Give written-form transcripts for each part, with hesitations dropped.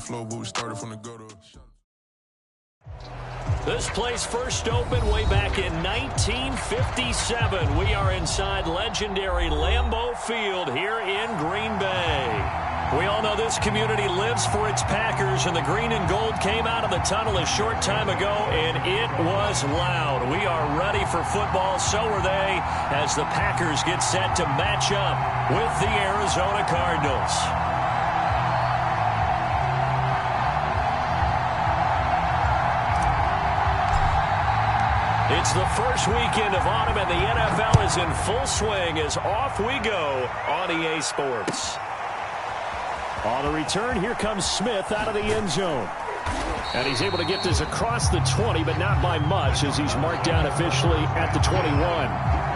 flow, but we started from the gutter. This place first opened way back in 1957. We are inside legendary Lambeau Field here in Green Bay. We all know this community lives for its Packers, and the green and gold came out of the tunnel a short time ago, and it was loud. We are ready for football, so are they, as the Packers get set to match up with the Arizona Cardinals. It's the first weekend of autumn, and the NFL is in full swing as off we go on EA Sports. On the return, here comes Smith out of the end zone. And he's able to get this across the 20, but not by much, as he's marked down officially at the 21.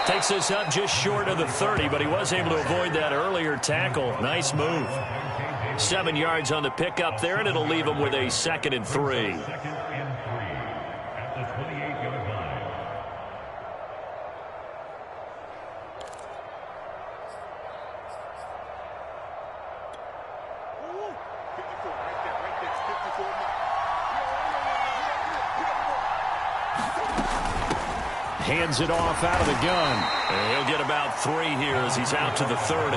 Takes this up just short of the 30, but he was able to avoid that earlier tackle. Nice move. 7 yards on the pickup there, and it'll leave him with a 2nd and 3. Hands it off out of the gun. And he'll get about 3 here as he's out to the 30.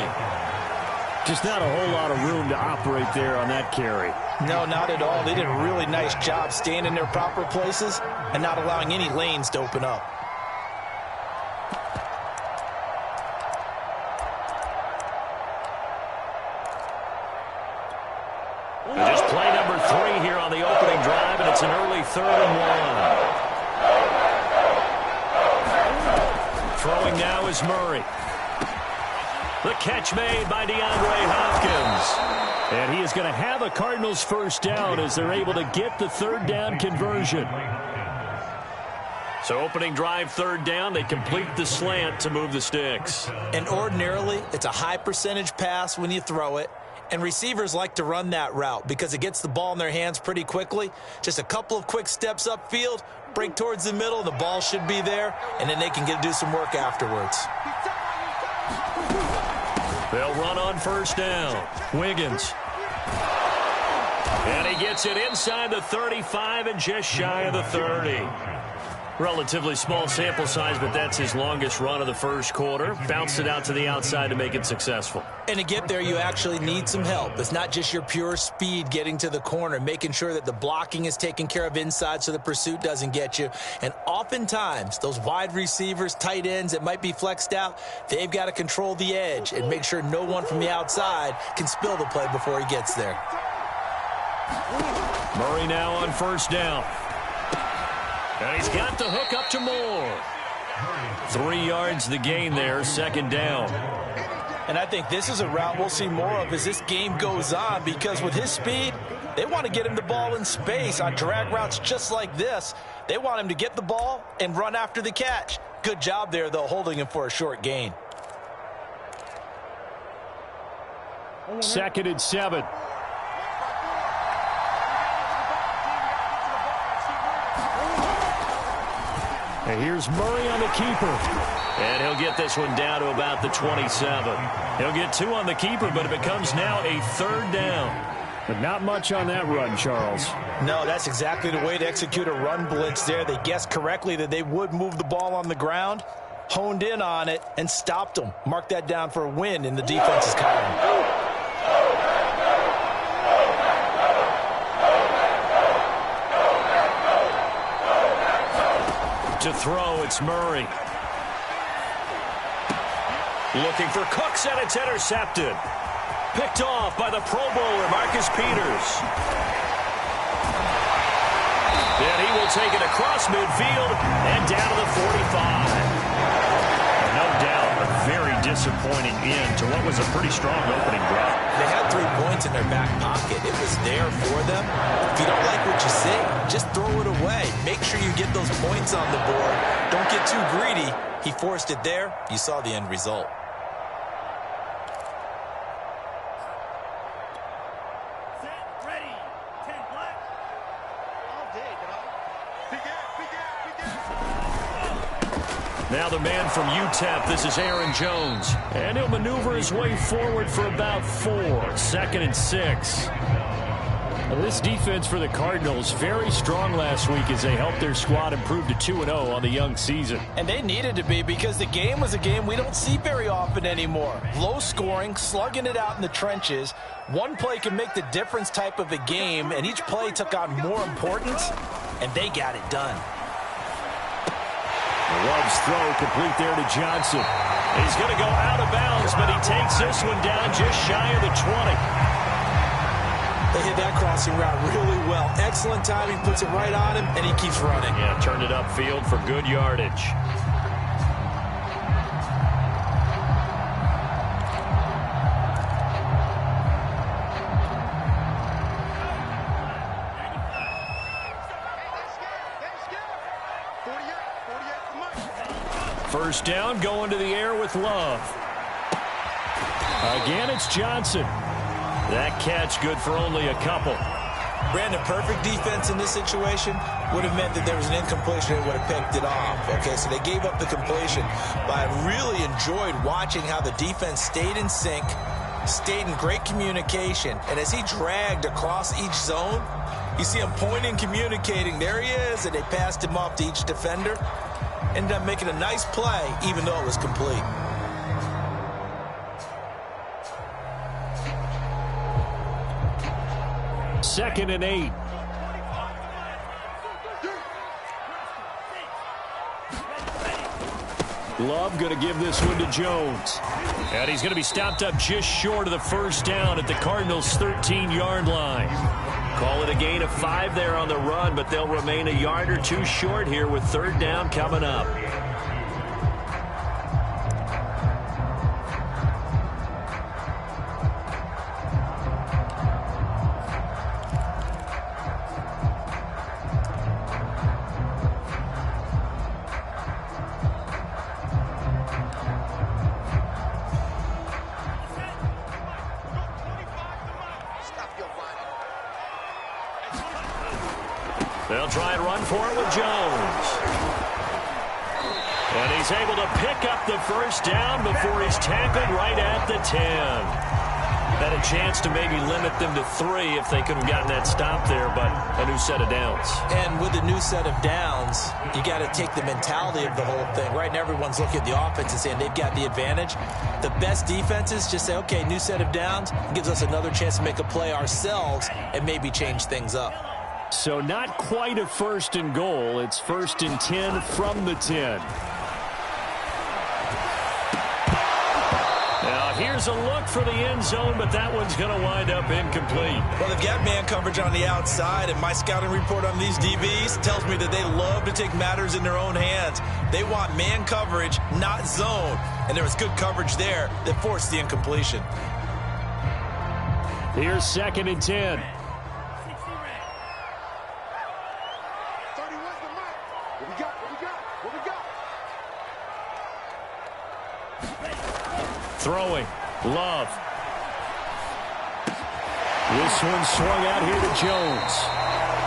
Just not a whole lot of room to operate there on that carry. No, not at all. They did a really nice job staying in their proper places and not allowing any lanes to open up. Just play number 3 here on the opening drive, and it's an early 3rd and 1. Throwing now is Murray. The catch made by DeAndre Hopkins. And he is going to have a Cardinals first down as they're able to get the 3rd down conversion. So opening drive, 3rd down, they complete the slant to move the sticks. And ordinarily, it's a high percentage pass when you throw it. And receivers like to run that route because it gets the ball in their hands pretty quickly. Just a couple of quick steps upfield, break towards the middle, the ball should be there, and then they can do some work afterwards. They'll run on first down. Wiggins. And he gets it inside the 35 and just shy of the 30. Relatively small sample size, but that's his longest run of the first quarter. Bounced it out to the outside to make it successful. And to get there, you actually need some help. It's not just your pure speed getting to the corner, making sure that the blocking is taken care of inside so the pursuit doesn't get you. And oftentimes, those wide receivers, tight ends that might be flexed out, they've got to control the edge and make sure no one from the outside can spill the play before he gets there. Murray now on first down. And he's got the hook up to Moore. 3 yards the gain there, 2nd down. And I think this is a route we'll see more of as this game goes on, because with his speed, they want to get him the ball in space on drag routes just like this. They want him to get the ball and run after the catch. Good job there, though, holding him for a short gain. 2nd and 7. And here's Murray on the keeper. And he'll get this one down to about the 27. He'll get 2 on the keeper, but it becomes now a 3rd down. But not much on that run, Charles. No, that's exactly the way to execute a run blitz there. They guessed correctly that they would move the ball on the ground, honed in on it, and stopped them. Mark that down for a win in the defense's column. To throw, it's Murray. Looking for Cooks, and it's intercepted. Picked off by the Pro Bowler, Marcus Peters. And he will take it across midfield and down to the 45. And no doubt, a very disappointing end to what was a pretty strong opening drive. They had 3 points in their back pocket. It was there for them. If you don't like what you see, just throw it away. Make sure you get those points on the board. Don't get too greedy. He forced it there. You saw the end result. Now the man from UTEP, this is Aaron Jones. And he'll maneuver his way forward for about 4. 2nd and 6. Now this defense for the Cardinals, very strong last week as they helped their squad improve to 2-0 on the young season. And they needed to be, because the game was a game we don't see very often anymore. Low scoring, slugging it out in the trenches. One play can make the difference type of a game, and each play took on more importance, and they got it done. Love's throw complete there to Johnson. He's going to go out of bounds, but he takes this one down just shy of the 20. They hit that crossing route really well. Excellent timing, puts it right on him, and he keeps running. Yeah, turned it upfield for good yardage. First down, going to the air with Love. Again, it's Johnson. That catch good for only a couple. Brandon, perfect defense in this situation would have meant that there was an incompletion and would have picked it off. Okay, so they gave up the completion. But I really enjoyed watching how the defense stayed in sync, stayed in great communication, and as he dragged across each zone, you see him pointing, communicating. There he is, and they passed him off to each defender. Ended up making a nice play, even though it was complete. Second and 8. Love going to give this one to Jones. And he's going to be stopped up just short of the first down at the Cardinals' 13-yard line. Call it a gain of 5 there on the run, but they'll remain a yard or 2 short here with 3rd down coming up. They'll try and run for it with Jones. And he's able to pick up the first down before he's tackled right at the 10. Had a chance to maybe limit them to 3 if they could have gotten that stop there, but a new set of downs. And with a new set of downs, you got to take the mentality of the whole thing. Right now, everyone's looking at the offense and saying they've got the advantage. The best defenses just say, okay, new set of downs, gives us another chance to make a play ourselves and maybe change things up. So not quite a 1st and goal. It's 1st and 10 from the 10. Now here's a look for the end zone, but that one's going to wind up incomplete. Well, they've got man coverage on the outside, and my scouting report on these DBs tells me that they love to take matters in their own hands. They want man coverage, not zone. And there was good coverage there that forced the incompletion. Here's 2nd and 10. Throwing. Love. This one swung out here to Jones.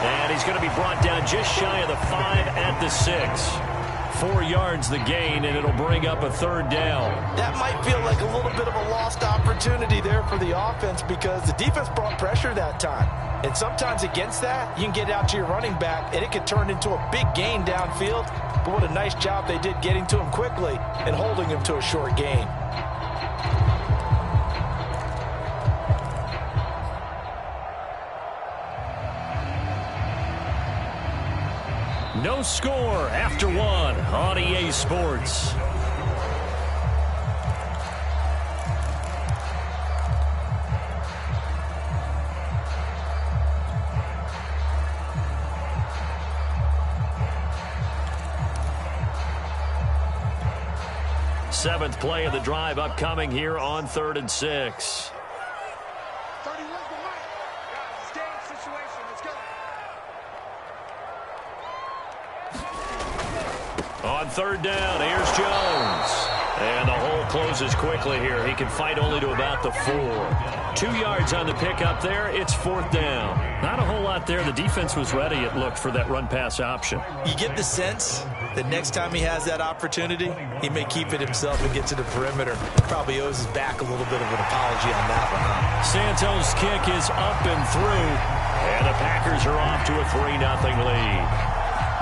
And he's going to be brought down just shy of the 5 at the 6. 4 yards the gain, and it'll bring up a 3rd down. That might feel like a little bit of a lost opportunity there for the offense because the defense brought pressure that time. And sometimes against that, you can get out to your running back, and it can turn into a big gain downfield. But what a nice job they did getting to him quickly and holding him to a short gain. No score after 1 on EA Sports. 7th play of the drive upcoming here on 3rd and 6. On 3rd down, here's Jones. And the hole closes quickly here. He can fight only to about the 4. 2 yards on the pickup there. It's 4th down. Not a whole lot there. The defense was ready, it looked, for that run-pass option. You get the sense that next time he has that opportunity, he may keep it himself and get to the perimeter. Probably owes his back a little bit of an apology on that one, huh? Santos' kick is up and through. And the Packers are off to a 3-0 lead.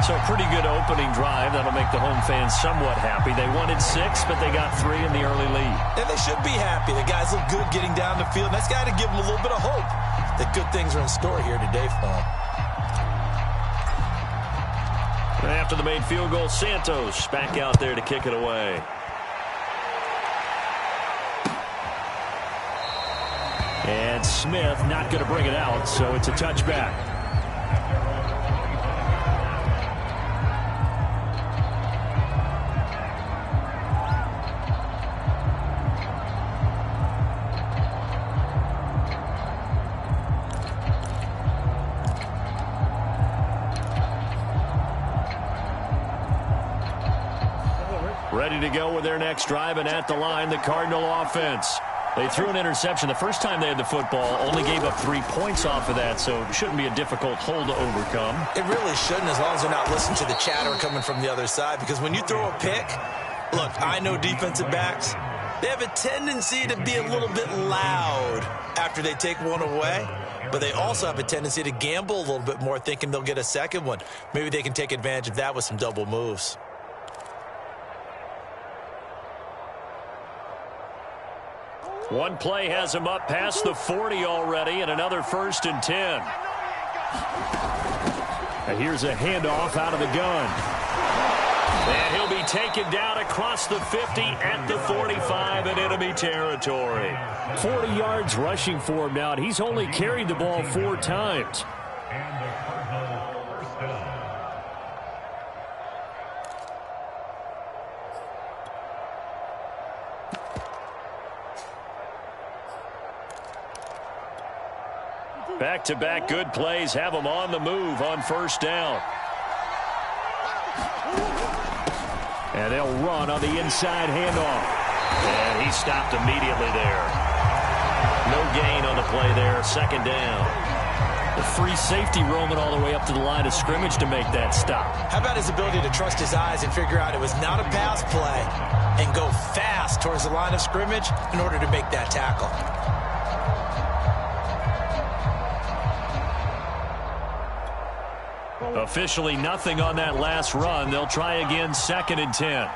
So a pretty good opening drive. That'll make the home fans somewhat happy. They wanted 6, but they got 3 in the early lead. And they should be happy. The guys look good getting down the field. That's got to give them a little bit of hope that good things are in store here today for them. After the made field goal, Santos back out there to kick it away. And Smith not going to bring it out, so it's a touchback. Ready to go with their next drive, and at the line, the Cardinal offense. They threw an interception the first time they had the football, only gave up 3 points off of that, so it shouldn't be a difficult hole to overcome. It really shouldn't, as long as they're not listening to the chatter coming from the other side, because when you throw a pick, look, I know defensive backs, they have a tendency to be a little bit loud after they take one away, but they also have a tendency to gamble a little bit more, thinking they'll get a second one. Maybe they can take advantage of that with some double moves. One play has him up past the 40 already, and another 1st and 10. And here's a handoff out of the gun. And he'll be taken down across the 50 at the 45 in enemy territory. 40 yards rushing for him now, and he's only carried the ball 4 times. Back-to-back good plays have them on the move on 1st down. And they'll run on the inside handoff. And he stopped immediately there. No gain on the play there. 2nd down. The free safety roaming all the way up to the line of scrimmage to make that stop. How about his ability to trust his eyes and figure out it was not a pass play and go fast towards the line of scrimmage in order to make that tackle? Officially nothing on that last run. They'll try again, 2nd and 10.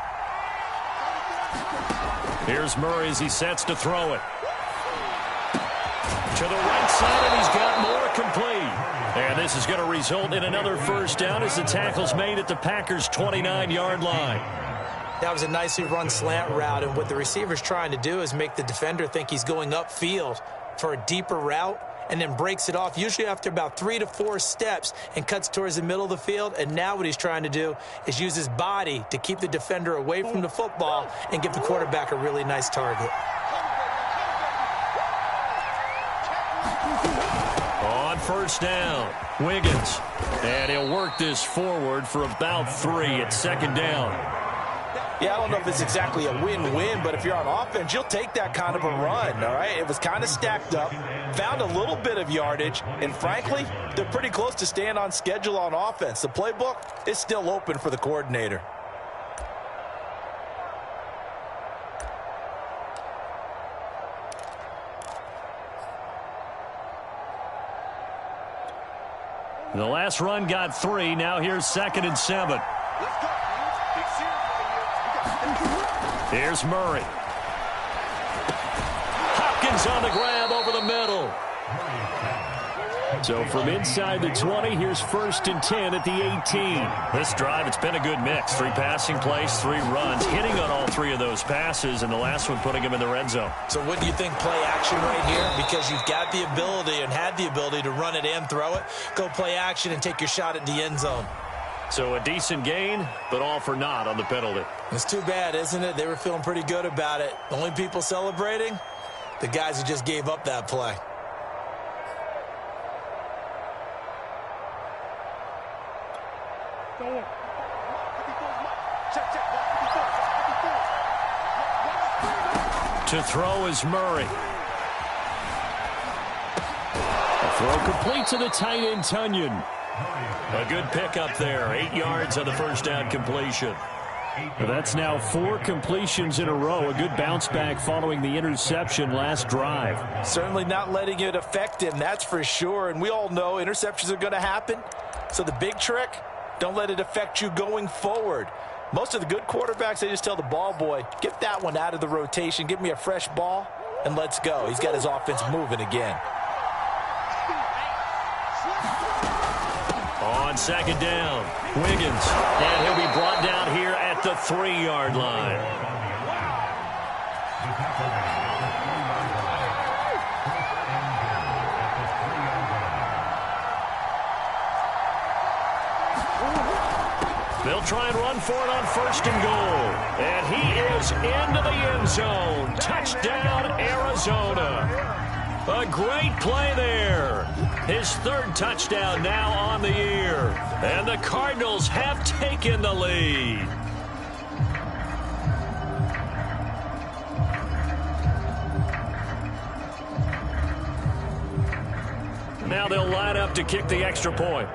Here's Murray as he sets to throw it. To the right side, and he's got more complete. And this is going to result in another 1st down as the tackle's made at the Packers' 29-yard line. That was a nicely run slant route, and what the receiver's trying to do is make the defender think he's going upfield for a deeper route, and then breaks it off, usually after about 3 to 4 steps, and cuts towards the middle of the field. And now what he's trying to do is use his body to keep the defender away from the football and give the quarterback a really nice target. On 1st down, Wiggins. And he'll work this forward for about 3 at 2nd down. Yeah, I don't know if it's exactly a win-win, but if you're on offense, you'll take that kind of a run, all right? It was kind of stacked up, found a little bit of yardage, and frankly, they're pretty close to staying on schedule on offense. The playbook is still open for the coordinator. The last run got 3. Now here's 2nd and 7. Here's Murray. Hopkins on the grab over the middle. So from inside the 20, here's 1st and 10 at the 18. This drive, it's been a good mix. 3 passing plays, 3 runs, hitting on all 3 of those passes, and the last one putting him in the red zone. So wouldn't you think play action right here? Because you've got the ability and had the ability to run it and throw it. Go play action and take your shot at the end zone. So a decent gain, but all for naught on the penalty. It's too bad, isn't it? They were feeling pretty good about it. The only people celebrating? The guys who just gave up that play. To throw is Murray. A throw complete to the tight end, Tunyon. A good pickup there. 8 yards on the first down completion. That's now 4 completions in a row. A good bounce back following the interception last drive. Certainly not letting it affect him, that's for sure. And we all know interceptions are going to happen. So the big trick, don't let it affect you going forward. Most of the good quarterbacks, they just tell the ball boy, get that one out of the rotation, give me a fresh ball, and let's go. He's got his offense moving again. On second down, Wiggins. And he'll be brought down here at the 3-yard line. They'll try and run for it on first and goal. And he is into the end zone. Touchdown, Arizona. A great play there. His 3rd touchdown now on the year. And the Cardinals have taken the lead. Now they'll line up to kick the extra point.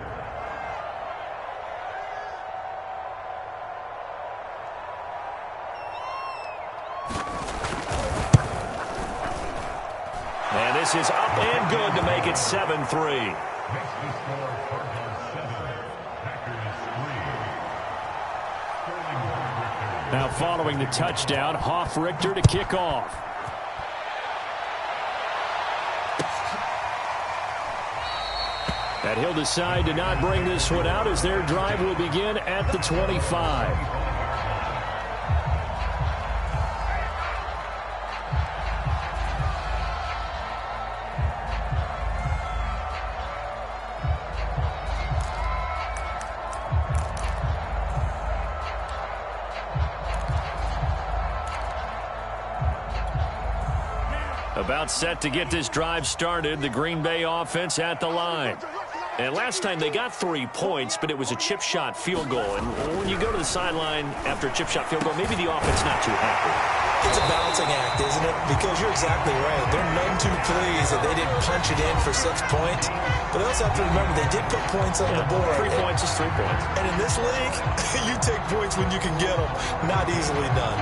And this is up and good to make it 7-3. Now following the touchdown, Hoff-Richter to kick off. And he'll decide to not bring this one out as their drive will begin at the 25. About set to get this drive started, the Green Bay offense at the line. And last time they got 3 points, but it was a chip shot field goal. And when you go to the sideline after a chip shot field goal, maybe the offense not too happy. It's a balancing act, isn't it? Because you're exactly right. They're none too pleased that they didn't punch it in for 6 points. But they also have to remember they did put points on the board. 3 points is 3 points. And in this league, you take points when you can get them. Not easily done.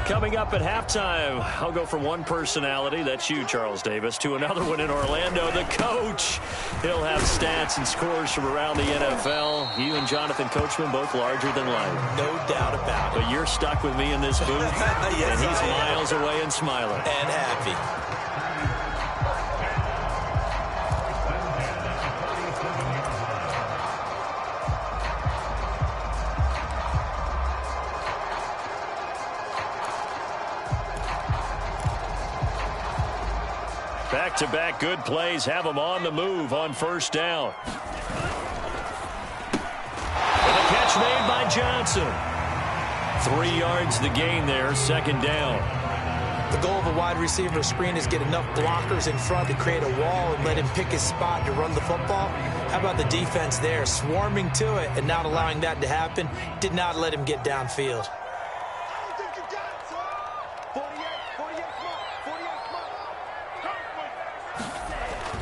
Coming up at halftime, I'll go from one personality, that's you, Charles Davis, to another one in Orlando, the coach. He'll have stats and scores from around the NFL. You and Jonathan Coachman, both larger than life. No doubt about it. But you're stuck with me in this booth, Yes, and he's miles away and smiling. And happy. Back-to-back good plays have them on the move on first down. And a catch made by Johnson. 3 yards the gain there, second down. The goal of a wide receiver screen is get enough blockers in front to create a wall and let him pick his spot to run the football. How about the defense there, swarming to it and not allowing that to happen? Did not let him get downfield.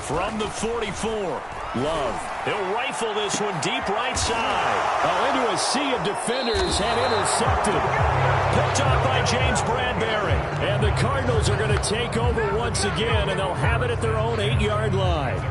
From the 44, Love. He'll rifle this one deep right side. Into a sea of defenders and intercepted. Picked up by James Bradbury. And the Cardinals are going to take over once again, and they'll have it at their own 8-yard line.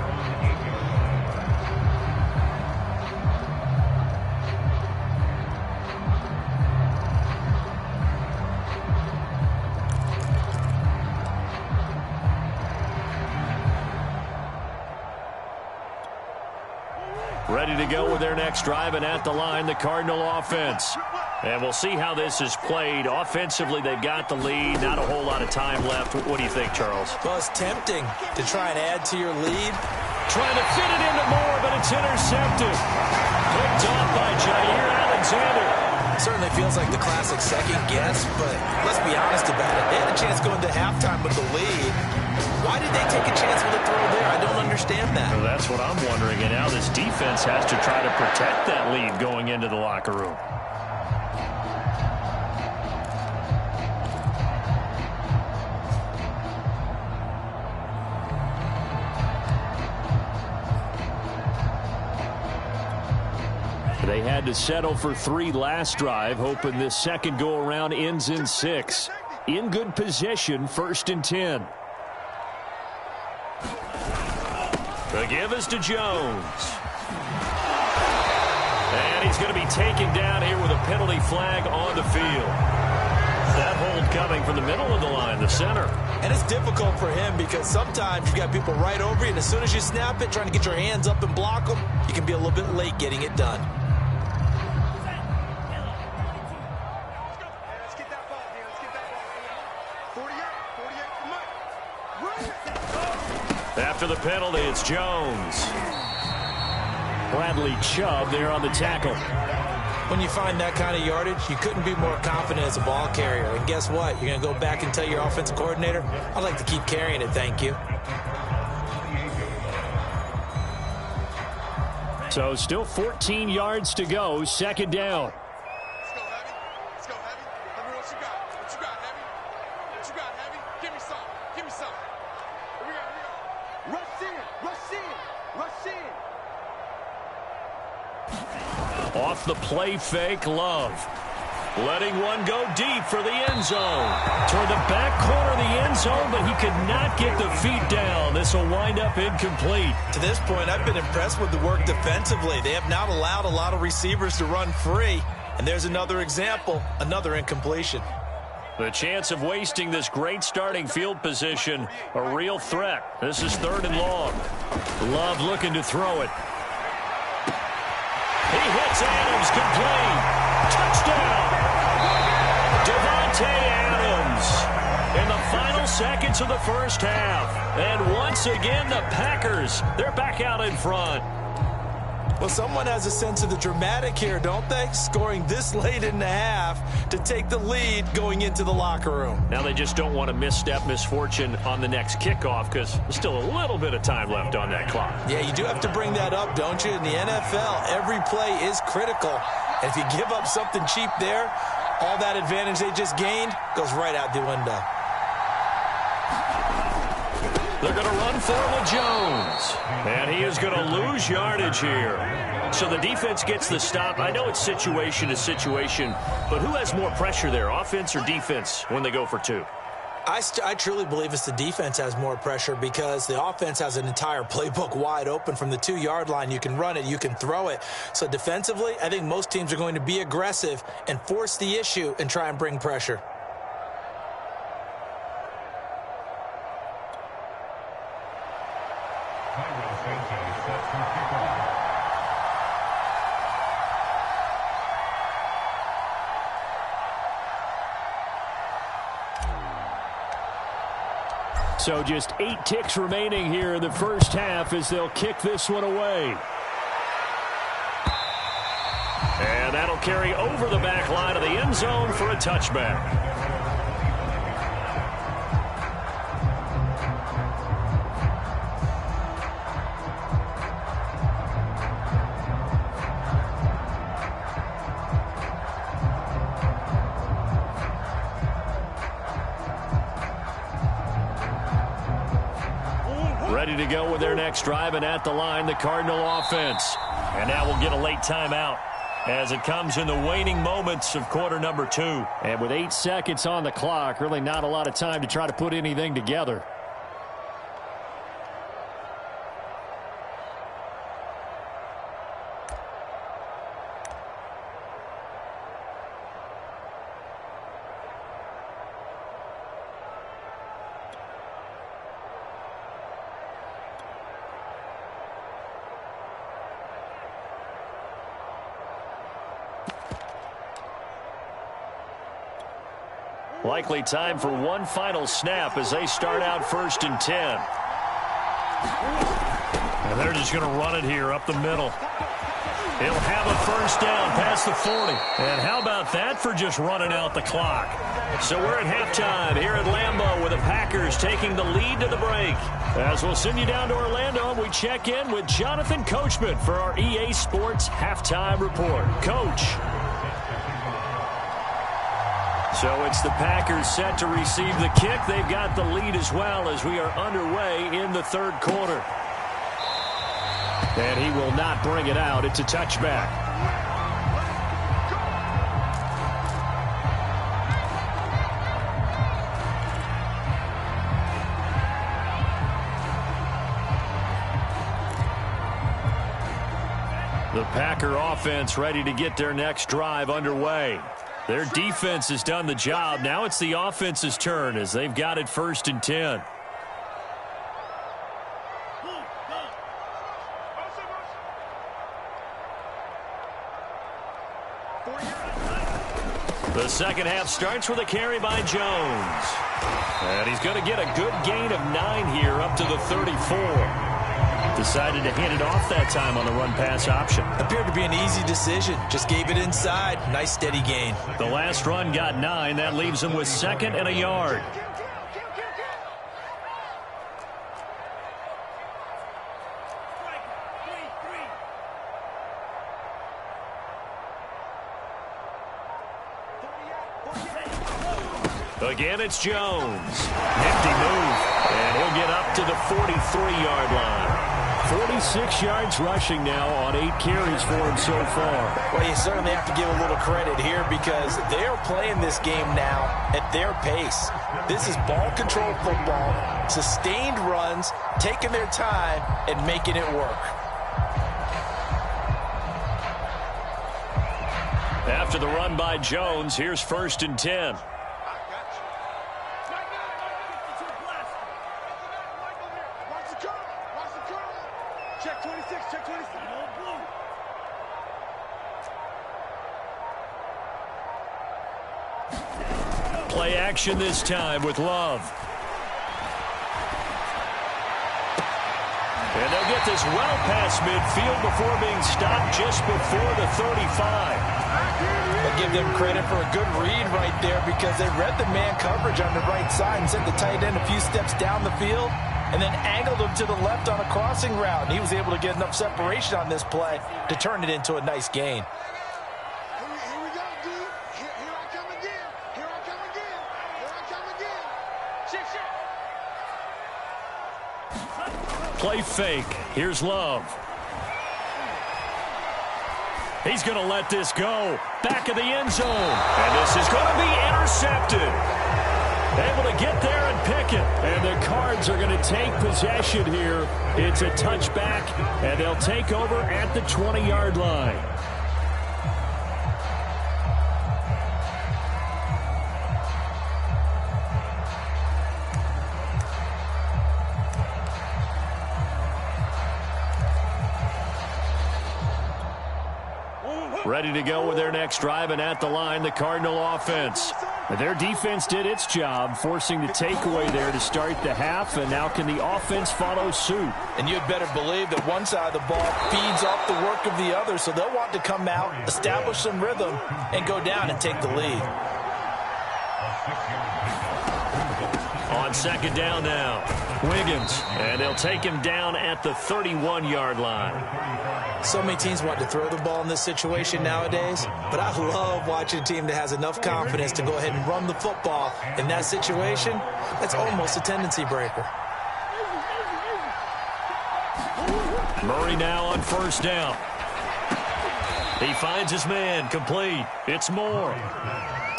Ready to go with their next drive, and at the line, the Cardinal offense. And we'll see how this is played. Offensively, they've got the lead. Not a whole lot of time left. What do you think, Charles? Well, it's tempting to try and add to your lead. Trying to fit it into Moore, but it's intercepted. Picked off by Jair Alexander. Certainly feels like the classic second guess, but let's be honest about it. They had a chance going to halftime with the lead. Why did they take a chance with a throw there? I don't understand that. Well, that's what I'm wondering. And now this defense has to try to protect that lead going into the locker room. They had to settle for 3 last drive, hoping this second go-around ends in 6. In good position, 1st and 10. The give is to Jones. And he's going to be taken down here with a penalty flag on the field. That hold coming from the middle of the line, the center. And it's difficult for him because sometimes you've got people right over you, and as soon as you snap it, trying to get your hands up and block them, you can be a little bit late getting it done. After the penalty, it's Jones. Bradley Chubb there on the tackle. When you find that kind of yardage, you couldn't be more confident as a ball carrier. And guess what? You're going to go back and tell your offensive coordinator, I'd like to keep carrying it, thank you. So still 14 yards to go, 2nd down. Let's go, Heavy. Let's go, Heavy. Let me know what you got. What you got, Heavy? What you got, Heavy? Give me some. Give me some. Here we go, here we go. Rush in. Rush in. Rush in. Off the play fake, Love. Letting one go deep for the end zone. Toward the back corner of the end zone, but he could not get the feet down. This will wind up incomplete. To this point, I've been impressed with the work defensively. They have not allowed a lot of receivers to run free. And there's another example, another incompletion. The chance of wasting this great starting field position, a real threat. This is 3rd and long. Love looking to throw it. He hits Adams, complete. Touchdown. Devontae Adams in the final seconds of the first half. And once again, the Packers, they're back out in front. Well, someone has a sense of the dramatic here, don't they? Scoring this late in the half to take the lead going into the locker room. Now they just don't want to misfortune on the next kickoff because there's still a little bit of time left on that clock. Yeah, you do have to bring that up, don't you? In the NFL, every play is critical. And if you give up something cheap there, all that advantage they just gained goes right out the window. They're going to run for him with Jones. And he is going to lose yardage here. So the defense gets the stop. I know it's situation to situation, but who has more pressure there, offense or defense, when they go for 2? I truly believe it's the defense has more pressure because the offense has an entire playbook wide open from the 2-yard line. You can run it, you can throw it. So defensively, I think most teams are going to be aggressive and force the issue and try and bring pressure. So just 8 ticks remaining here in the first half as they'll kick this one away. And that'll carry over the back line of the end zone for a touchback. Ready to go with their next drive, and at the line, the Cardinal offense. And now we'll get a late timeout as it comes in the waning moments of quarter number 2. And with 8 seconds on the clock, really not a lot of time to try to put anything together. Likely time for one final snap as they start out 1st and 10. And they're just going to run it here up the middle. He'll have a first down past the 40. And how about that for just running out the clock? So we're at halftime here at Lambeau with the Packers taking the lead to the break. As we'll send you down to Orlando, and we check in with Jonathan Coachman for our EA Sports Halftime Report. Coach. So it's the Packers set to receive the kick. They've got the lead as well as we are underway in the third quarter. And he will not bring it out. It's a touchback. The Packer offense ready to get their next drive underway. Their defense has done the job. Now it's the offense's turn as they've got it 1st and 10. The second half starts with a carry by Jones. And he's going to get a good gain of 9 here up to the 34. Decided to hand it off that time on the run-pass option. Appeared to be an easy decision. Just gave it inside. Nice steady gain. The last run got 9. That leaves him with 2nd and a yard. Again, it's Jones. Nifty move. And he'll get up to the 43-yard line. 46 yards rushing now on 8 carries for him so far. Well, you certainly have to give a little credit here because they're playing this game now at their pace. This is ball control football, sustained runs, taking their time and making it work. After the run by Jones, here's 1st and 10. Check 26, check 26. Play action this time with Love. And they'll get this well past midfield before being stopped just before the 35. I'll give them credit for a good read right there because they read the man coverage on the right side and sent the tight end a few steps down the field and then angled him to the left on a crossing route. And he was able to get enough separation on this play to turn it into a nice gain. Here we go, dude. Here I come again. Here I come again. Here I come again. Shit. Play fake. Here's Love. He's going to let this go. Back of the end zone. And this is going to be intercepted. Able to get there and pick it. And the Cards are going to take possession here. It's a touchback, and they'll take over at the 20-yard line. Ready to go with their next drive, and at the line, the Cardinal offense. Their defense did its job, forcing the takeaway there to start the half, and now can the offense follow suit? And you'd better believe that one side of the ball feeds off the work of the other, so they'll want to come out, establish some rhythm, and go down and take the lead. On second down now, Wiggins, and they'll take him down at the 31-yard line. So many teams want to throw the ball in this situation nowadays, but I love watching a team that has enough confidence to go ahead and run the football. In that situation, that's almost a tendency breaker. Murray now on first down. He finds his man, complete. It's Moore.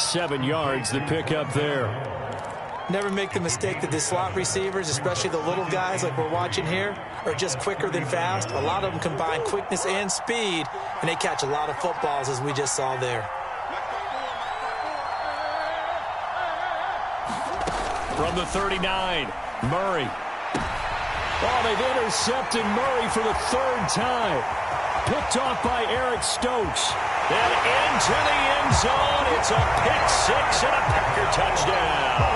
7 yards, the pickup there. Never make the mistake that the slot receivers, especially the little guys like we're watching here, are just quicker than fast. A lot of them combine quickness and speed, and they catch a lot of footballs, as we just saw there. From the 39, Murray. Oh, they've intercepted Murray for the third time. Picked off by Eric Stokes. And into the end zone. It's a pick six and a Packer touchdown.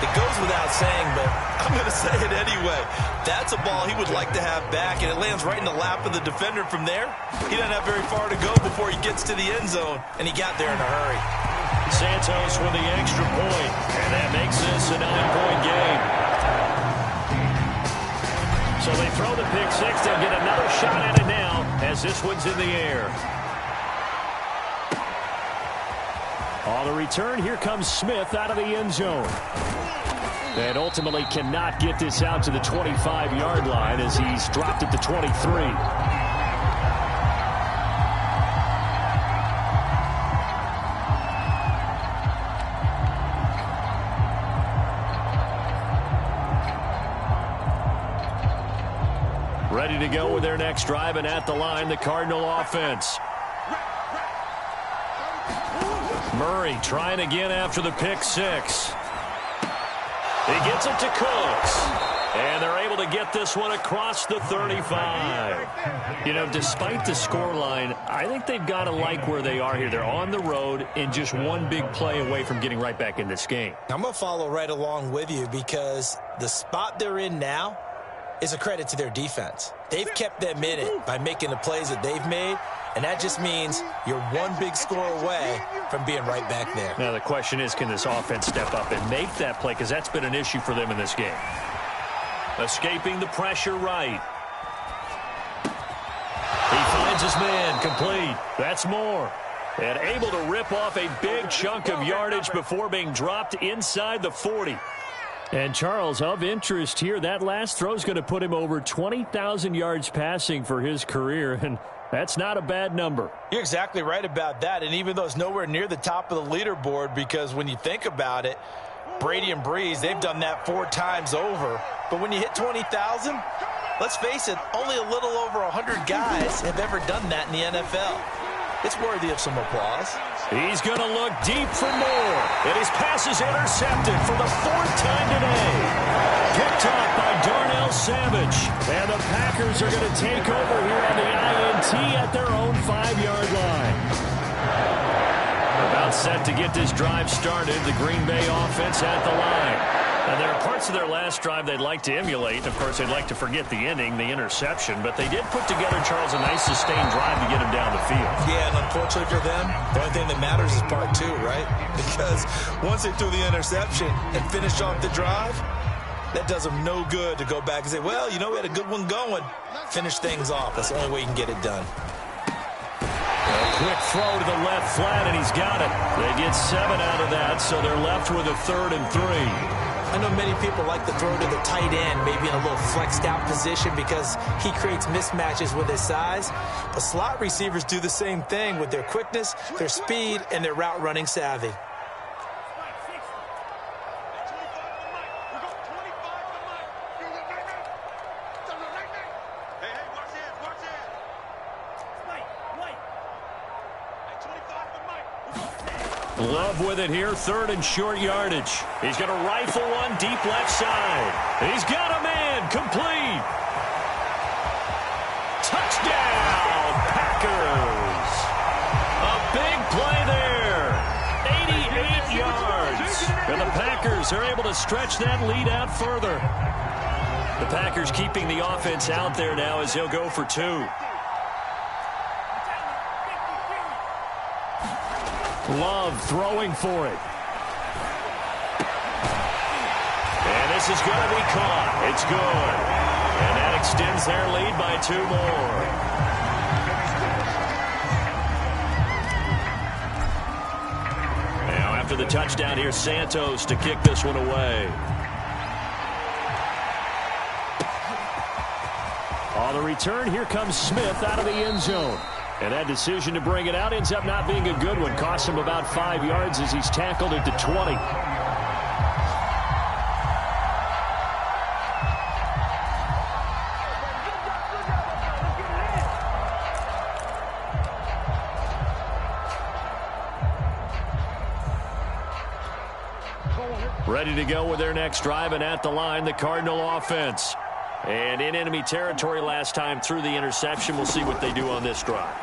It goes without saying, but I'm going to say it anyway. That's a ball he would like to have back, and it lands right in the lap of the defender from there. He doesn't have very far to go before he gets to the end zone, and he got there in a hurry. Santos with the extra point, and that makes this a 9-point game. So they throw the pick six. They'll get another shot at it now as this one's in the air. On the return, here comes Smith out of the end zone. And ultimately cannot get this out to the 25-yard line as he's dropped at the 23. Ready to go with their next drive, and at the line, the Cardinal offense. Murray trying again after the pick six. He gets it to Cooks. And they're able to get this one across the 35. You know, despite the scoreline, I think they've got to like where they are here. They're on the road and just one big play away from getting right back in this game. I'm going to follow right along with you because the spot they're in now is a credit to their defense. They've kept them in it by making the plays that they've made, and that just means you're one big score away from being right back there. Now the question is, can this offense step up and make that play? Because that's been an issue for them in this game. Escaping the pressure right. He finds his man, complete. That's more. And able to rip off a big chunk of yardage before being dropped inside the 40. And Charles, of interest here, that last throw is going to put him over 20,000 yards passing for his career, and that's not a bad number. You're exactly right about that, and even though it's nowhere near the top of the leaderboard, because when you think about it, Brady and Breeze, they've done that 4 times over. But when you hit 20,000, let's face it, only a little over 100 guys have ever done that in the NFL. It's worthy of some applause. He's going to look deep for more. And his pass is intercepted for the 4th time today. Picked off by Darnell Savage. And the Packers are going to take over here on the INT at their own 5-yard line. About set to get this drive started. The Green Bay offense at the line. And there are parts of their last drive they'd like to emulate. Of course, they'd like to forget the ending, the interception. But they did put together, Charles, a nice sustained drive to get him down the field. Yeah, and unfortunately for them, the only thing that matters is part 2, right? Because once they threw the interception and finished off the drive, that does them no good to go back and say, well, you know, we had a good one going. Finish things off. That's the only way you can get it done. Quick throw to the left flat, and he's got it. They get 7 out of that, so they're left with a 3rd and 3. I know many people like to throw to the tight end, maybe in a little flexed out position because he creates mismatches with his size. But slot receivers do the same thing with their quickness, their speed, and their route running savvy. Love with it here, 3rd and short yardage. He's going to rifle one deep left side. He's got a man, complete. Touchdown, Packers. A big play there. 88 yards. And the Packers are able to stretch that lead out further. The Packers keeping the offense out there now as he'll go for 2. Love throwing for it. And this is going to be caught. It's good. And that extends their lead by 2 more. Now after the touchdown, here's Santos to kick this one away. On the return, here comes Smith out of the end zone. And that decision to bring it out ends up not being a good one. Costs him about 5 yards as he's tackled at the 20. Ready to go with their next drive, and at the line, the Cardinal offense. And in enemy territory last time through the interception. We'll see what they do on this drive.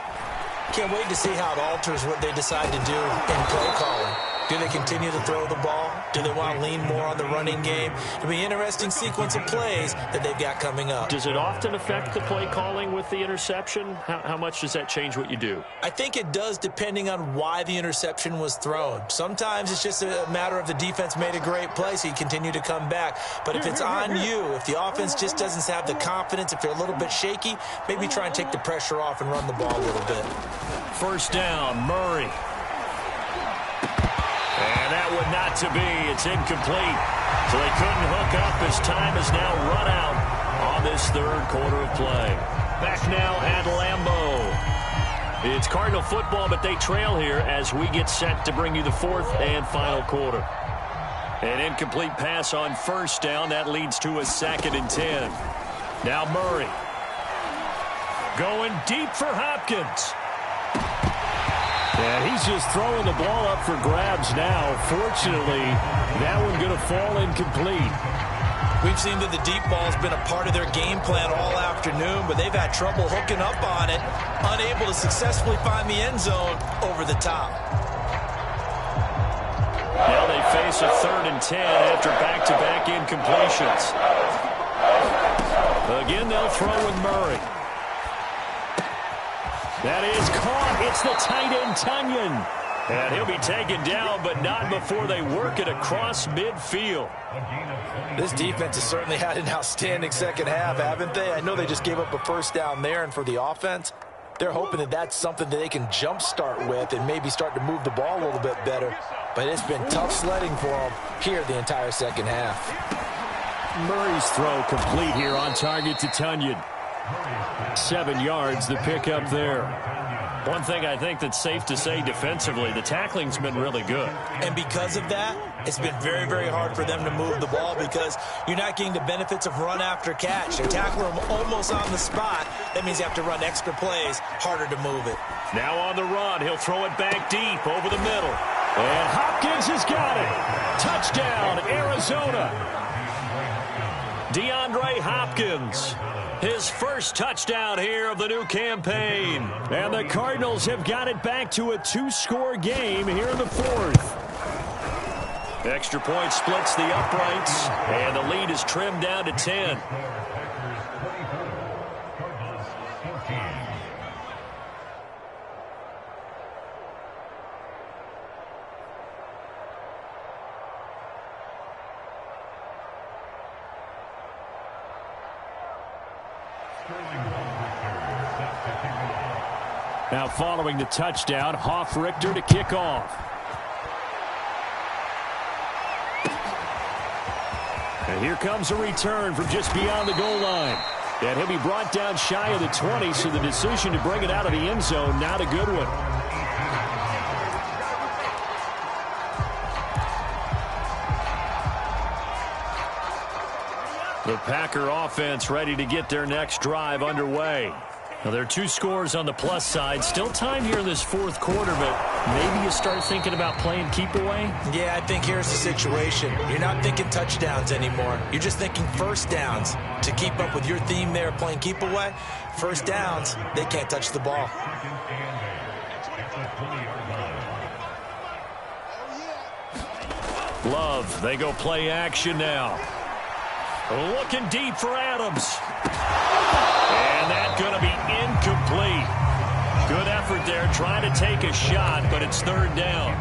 Can't wait to see how it alters what they decide to do in play calling. Do they continue to throw the ball? Do they want to lean more on the running game? It'll be an interesting sequence of plays that they've got coming up. Does it often affect the play calling with the interception? How much does that change what you do? I think it does, depending on why the interception was thrown. Sometimes it's just a matter of the defense made a great play, so you continue to come back. But if it's on you, if the offense just doesn't have the confidence, if they're a little bit shaky, maybe try and take the pressure off and run the ball a little bit. First down, Murray. And that would not to be. It's incomplete. So they couldn't hook up as time is now run out on this third quarter of play. Back now at Lambeau. It's Cardinal football, but they trail here as we get set to bring you the fourth and final quarter. An incomplete pass on first down. That leads to a 2nd and 10. Now Murray. Going deep for Hopkins. And he's just throwing the ball up for grabs now. Fortunately, that one going to fall incomplete. We've seen that the deep ball's been a part of their game plan all afternoon, but they've had trouble hooking up on it, unable to successfully find the end zone over the top. Now they face a 3rd and 10 after back-to-back incompletions. Again, they'll throw with Murray. That is caught. It's the tight end, Tunyon. And he'll be taken down, but not before they work it across midfield. This defense has certainly had an outstanding second half, haven't they? I know they just gave up a first down there, and for the offense, they're hoping that that's something that they can jumpstart with and maybe start to move the ball a little bit better. But it's been tough sledding for them here the entire second half. Murray's throw complete here on target to Tunyon. 7 yards, the pickup there. One thing I think that's safe to say defensively, the tackling's been really good. And because of that, it's been very, very hard for them to move the ball because you're not getting the benefits of run after catch. They tackle them almost on the spot. That means you have to run extra plays, harder to move it. Now on the run, he'll throw it back deep over the middle. And Hopkins has got it. Touchdown, Arizona. DeAndre Hopkins. His first touchdown here of the new campaign. And the Cardinals have got it back to a 2-score game here in the fourth. Extra point splits the uprights, and the lead is trimmed down to 10. Now following the touchdown, Hoff-Richter to kick off. And here comes a return from just beyond the goal line. And he'll be brought down shy of the 20, so the decision to bring it out of the end zone, not a good one. The Packer offense ready to get their next drive underway. Now, there are 2 scores on the plus side. Still time here in this fourth quarter, but maybe you start thinking about playing keep away? Yeah, I think here's the situation. You're not thinking touchdowns anymore. You're just thinking first downs. To keep up with your theme there, playing keep away, first downs, they can't touch the ball. Love, they go play action now. Looking deep for Adams. And that's going to be incomplete. Good effort there trying to take a shot, but it's third down.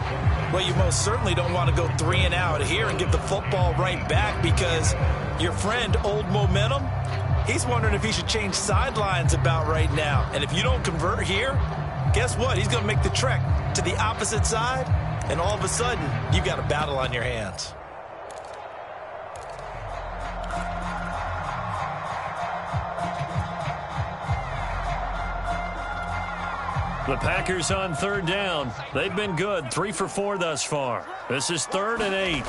Well, you most certainly don't want to go 3 and out here and give the football right back because your friend, Old Momentum, he's wondering if he should change sidelines about right now. And if you don't convert here, guess what? He's going to make the trek to the opposite side, and all of a sudden, you've got a battle on your hands. The Packers on third down. They've been good, 3 for 4 thus far. This is 3rd and 8.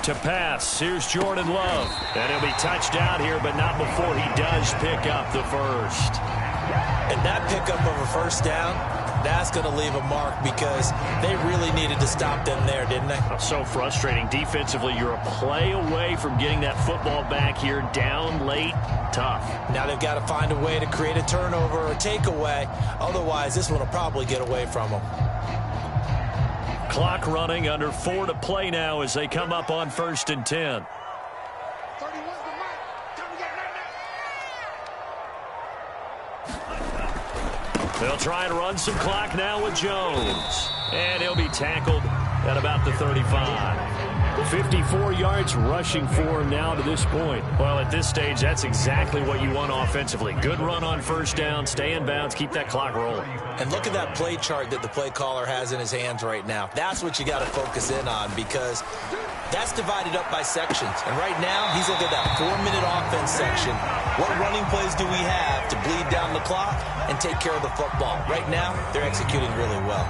To pass, here's Jordan Love. And he'll be touched out here, but not before he does pick up the first. And that pickup of a first down, That's going to leave a mark because they really needed to stop them there, didn't they? So frustrating. Defensively, you're a play away from getting that football back here. Down late, tough. Now they've got to find a way to create a turnover or takeaway. Otherwise, this one will probably get away from them. Clock running, under 4 to play now as they come up on 1st and 10. They'll try and run some clock now with Jones. And he'll be tackled at about the 35. 54 yards rushing for him now to this point. Well, at this stage, that's exactly what you want offensively. Good run on 1st down, stay in bounds, keep that clock rolling. And look at that play chart that the play caller has in his hands right now. That's what you got to focus in on because that's divided up by sections. And right now, he's looking at that 4-minute offense section. What running plays do we have to bleed down the clock and take care of the football? Right now, they're executing really well.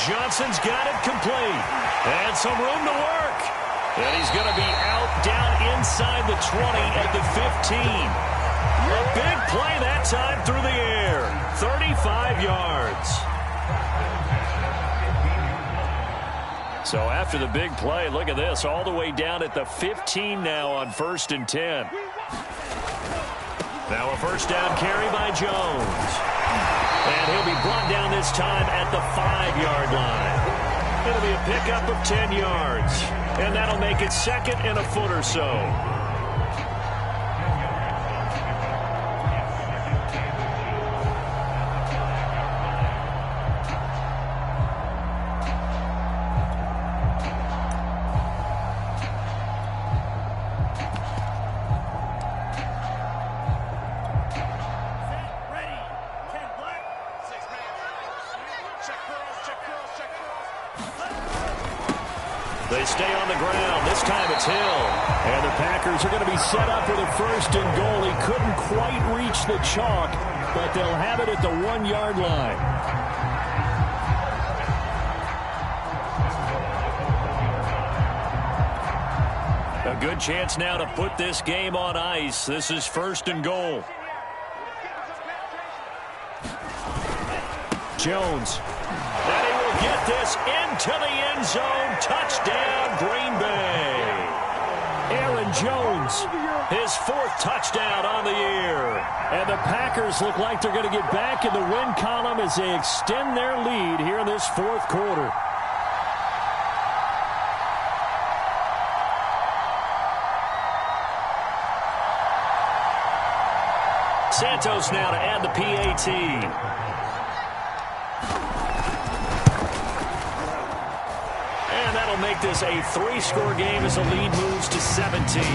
Johnson's got it complete. And some room to work. And he's going to be out down inside the 20 at the 15. A big play that time through the air. 35 yards. So after the big play, look at this. All the way down at the 15 now on 1st and 10. Now a 1st down carry by Jones. And he'll be brought down this time at the 5-yard line. It'll be a pickup of 10 yards. And that'll make it 2nd and a foot or so. They stay on the ground. This time it's Hill. And the Packers are going to be set up with a 1st and goal. He couldn't quite reach the chalk, but they'll have it at the 1-yard line. A good chance now to put this game on ice. This is 1st and goal. Jones. And he will get this into the end zone. Touchdown, Green Bay. Aaron Jones, his 4th touchdown on the year. And the Packers look like they're going to get back in the win column as they extend their lead here in this 4th quarter. Santos now to add the PAT. Make this a 3-score game as the lead moves to 17. Now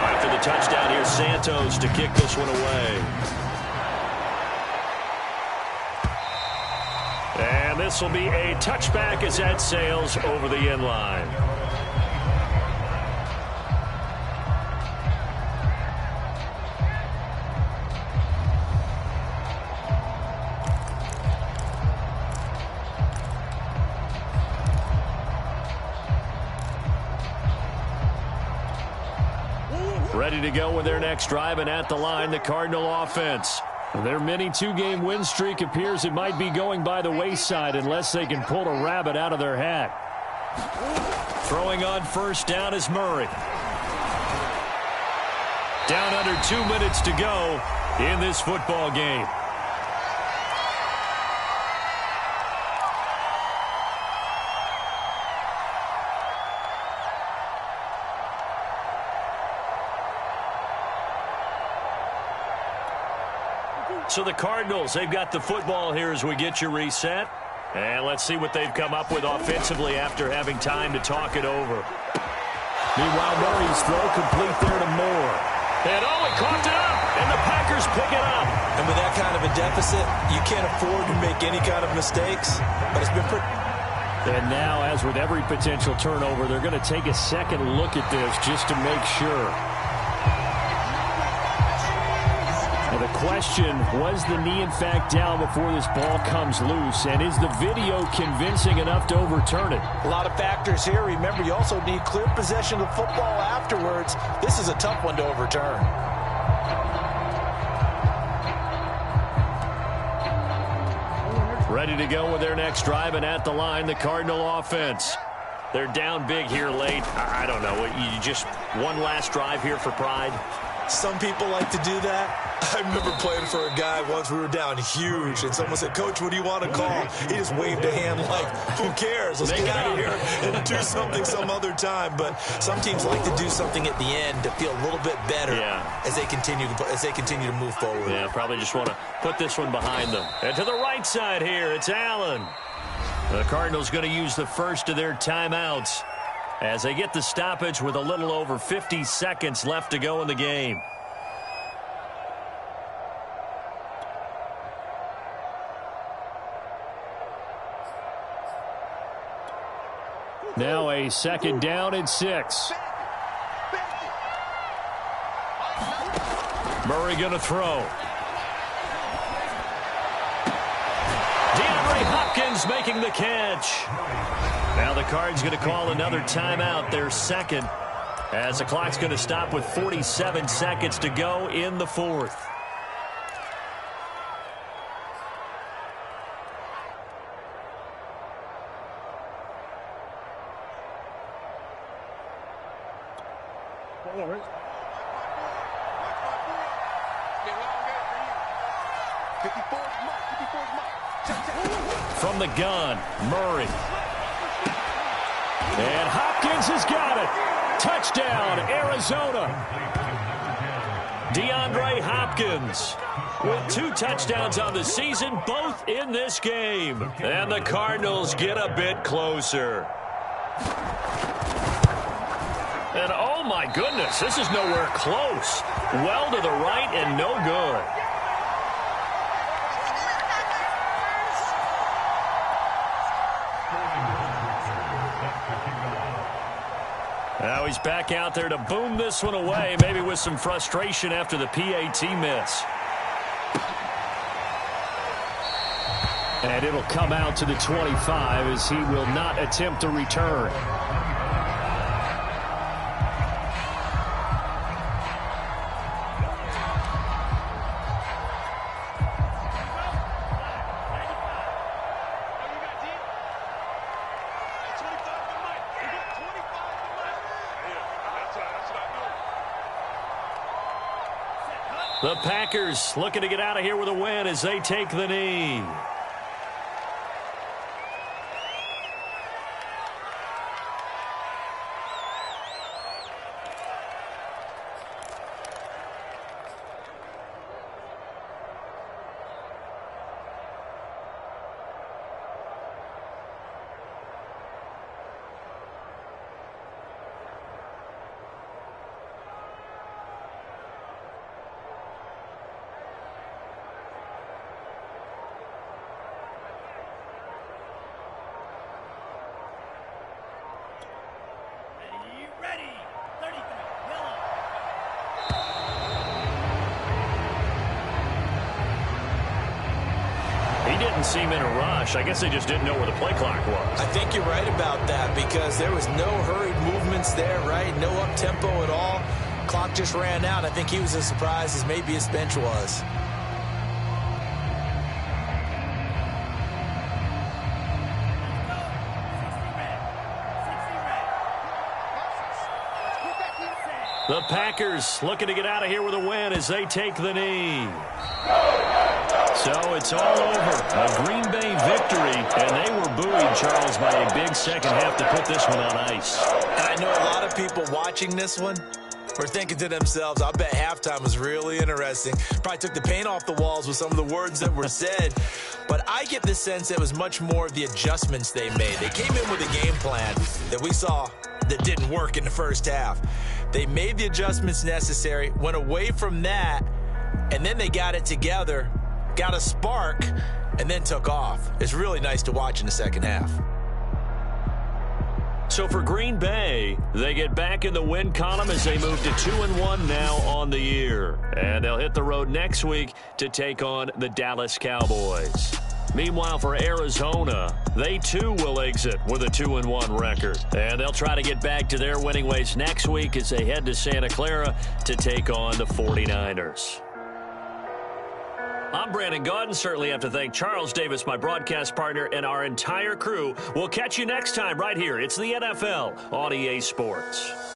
after the touchdown, here's Santos to kick this one away. And this will be a touchback as that sails over the end line. Ready to go with their next drive, and at the line, the Cardinal offense. Their mini 2-game win streak appears it might be going by the wayside unless they can pull a rabbit out of their hat. Throwing on 1st down is Murray. Down under 2 minutes to go in this football game. So the Cardinals, they've got the football here as we get you reset. And let's see what they've come up with offensively after having time to talk it over. Meanwhile, Murray's throw complete there to Moore. And he caught it up, and the Packers pick it up. And with that kind of a deficit, you can't afford to make any kind of mistakes. But it's been pretty... And now, as with every potential turnover, they're going to take a second look at this just to make sure. Now the question, was the knee in fact down before this ball comes loose? And is the video convincing enough to overturn it? A lot of factors here. Remember, you also need clear possession of the football afterwards. This is a tough one to overturn. Ready to go with their next drive, and at the line, the Cardinal offense. They're down big here late. I don't know. You just one last drive here for pride? Some people like to do that. I remember playing for a guy once. We were down huge, and someone said, "Coach, what do you want to call?" He just waved a hand like, "Who cares? Let's get out of here and do something some other time." But some teams like to do something at the end to feel a little bit better as they continue to move forward. Yeah, probably just want to put this one behind them. And to the right side here, it's Allen. The Cardinals going to use the first of their timeouts as they get the stoppage with a little over 50 seconds left to go in the game. Now a second down and 6. Murray going to throw. DeAndre Hopkins making the catch. Now the Cards going to call another timeout, their second, as the clock's going to stop with 47 seconds to go in the fourth. From the gun, Murray. And Hopkins has got it. Touchdown, Arizona. DeAndre Hopkins with 2 touchdowns on the season, both in this game. And the Cardinals get a bit closer. And oh my goodness, this is nowhere close. Well to the right and no good. Now he's back out there to boom this one away, maybe with some frustration after the PAT miss. And it'll come out to the 25 as he will not attempt to return. The Packers looking to get out of here with a win as they take the knee. Seem in a rush. I guess they just didn't know where the play clock was. I think you're right about that because there was no hurried movements there, right? No up-tempo at all. Clock just ran out. I think he was as surprised as maybe his bench was. The Packers looking to get out of here with a win as they take the knee. So it's all over. A Green Bay victory, and they were buoyed, Charles, by a big second half to put this one on ice. And I know a lot of people watching this one were thinking to themselves, I bet halftime was really interesting. Probably took the paint off the walls with some of the words that were said. But I get the sense it was much more of the adjustments they made. They came in with a game plan that we saw that didn't work in the first half. They made the adjustments necessary, went away from that, and then they got it together, got a spark, and then took off. It's really nice to watch in the second half. So for Green Bay, they get back in the win column as they move to 2-1 now on the year. And they'll hit the road next week to take on the Dallas Cowboys. Meanwhile, for Arizona, they too will exit with a 2-1 record. And they'll try to get back to their winning ways next week as they head to Santa Clara to take on the 49ers. I'm Brandon Gaudin. Certainly have to thank Charles Davis, my broadcast partner, and our entire crew. We'll catch you next time right here. It's the NFL on EA Sports.